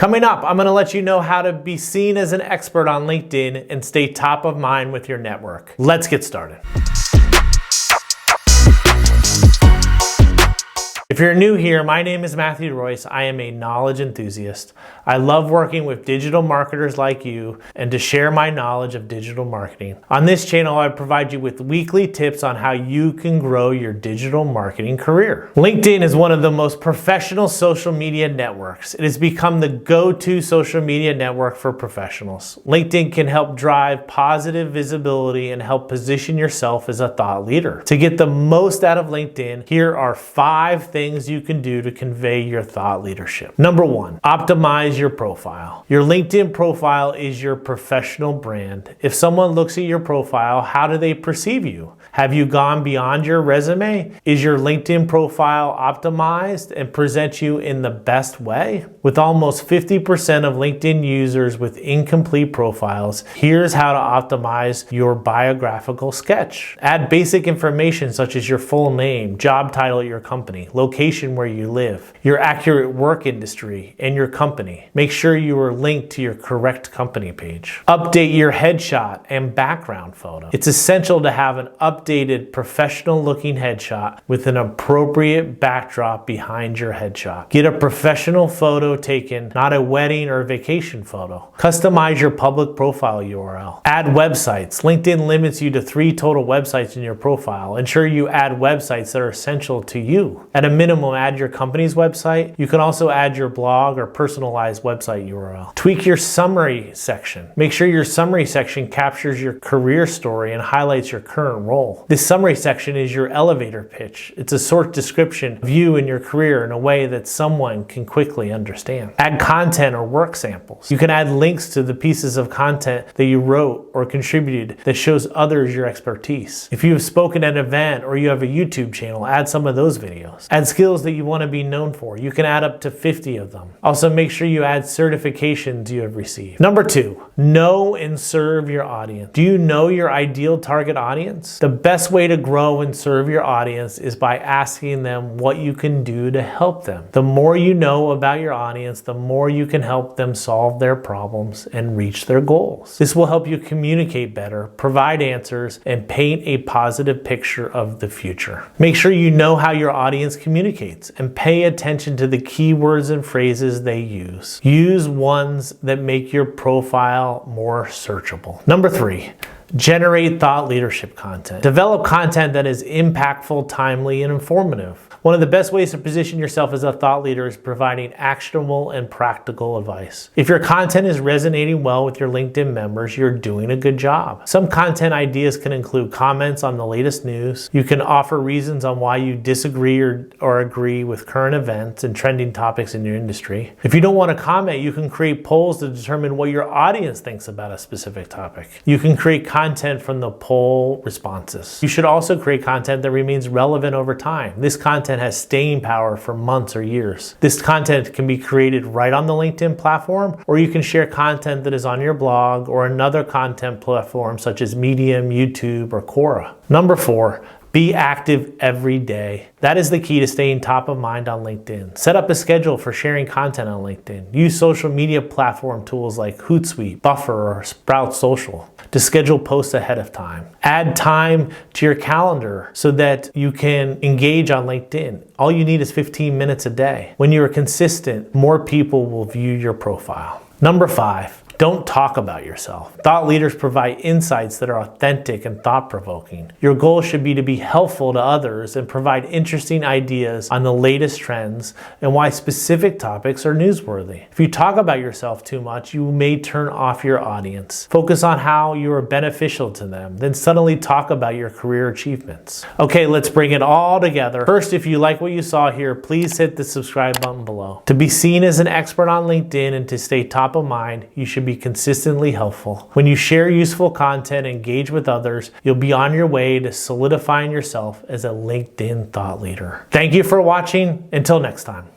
Coming up, I'm going to let you know how to be seen as an expert on LinkedIn and stay top of mind with your network. Let's get started. If you're new here, my name is Matthew Royce. I am a knowledge enthusiast. I love working with digital marketers like you and to share my knowledge of digital marketing. On this channel, I provide you with weekly tips on how you can grow your digital marketing career. LinkedIn is one of the most professional social media networks. It has become the go-to social media network for professionals. LinkedIn can help drive positive visibility and help position yourself as a thought leader. To get the most out of LinkedIn, here are 5 things you can do to convey your thought leadership. Number 1, optimize your profile. Your LinkedIn profile is your professional brand. If someone looks at your profile, how do they perceive you? Have you gone beyond your resume? Is your LinkedIn profile optimized and presents you in the best way? With almost 50% of LinkedIn users with incomplete profiles, here's how to optimize your biographical sketch. Add basic information such as your full name, job title at your company, location where you live, your accurate work industry, and your company. Make sure you are linked to your correct company page. Update your headshot and background photo. It's essential to have an updated professional looking headshot with an appropriate backdrop behind your headshot. Get a professional photo taken, not a wedding or vacation photo. Customize your public profile URL. Add websites. LinkedIn limits you to 3 total websites in your profile. Ensure you add websites that are essential to you. At a minimum, add your company's website. You can also add your blog or personalized website URL. Tweak your summary section. Make sure your summary section captures your career story and highlights your current role. This summary section is your elevator pitch. It's a short description of you and your career in a way that someone can quickly understand. Add content or work samples. You can add links to the pieces of content that you wrote or contributed that shows others your expertise. If you have spoken at an event or you have a YouTube channel, add some of those videos. Add skills that you want to be known for. You can add up to 50 of them. Also, make sure you add certifications you have received. Number 2, know and serve your audience. Do you know your ideal target audience? The best way to grow and serve your audience is by asking them what you can do to help them. The more you know about your audience, the more you can help them solve their problems and reach their goals. This will help you communicate better, provide answers, and paint a positive picture of the future. Make sure you know how your audience communicates and pay attention to the keywords and phrases they use. Use ones that make your profile more searchable. Number 3, generate thought leadership content. Develop content that is impactful, timely, and informative. One of the best ways to position yourself as a thought leader is providing actionable and practical advice. If your content is resonating well with your LinkedIn members, you're doing a good job. Some content ideas can include comments on the latest news. You can offer reasons on why you disagree or agree with current events and trending topics in your industry. If you don't want to comment, you can create polls to determine what your audience thinks about a specific topic. You can create content from the poll responses. You should also create content that remains relevant over time. This content has staying power for months or years. This content can be created right on the LinkedIn platform, or you can share content that is on your blog or another content platform such as Medium, YouTube, or Quora. Number 4, be active every day. That is the key to staying top of mind on LinkedIn. Set up a schedule for sharing content on LinkedIn. Use social media platform tools like Hootsuite, Buffer, or Sprout Social to schedule posts ahead of time. Add time to your calendar so that you can engage on LinkedIn. All you need is 15 minutes a day. When you are consistent, more people will view your profile. Number 5, don't talk about yourself. Thought leaders provide insights that are authentic and thought-provoking. Your goal should be to be helpful to others and provide interesting ideas on the latest trends and why specific topics are newsworthy. If you talk about yourself too much, you may turn off your audience. Focus on how you are beneficial to them, then suddenly talk about your career achievements. Okay, let's bring it all together. First, if you like what you saw here, please hit the subscribe button below. To be seen as an expert on LinkedIn and to stay top of mind, you should be consistently helpful. When you share useful content and engage with others, you'll be on your way to solidifying yourself as a LinkedIn thought leader. Thank you for watching. Until next time.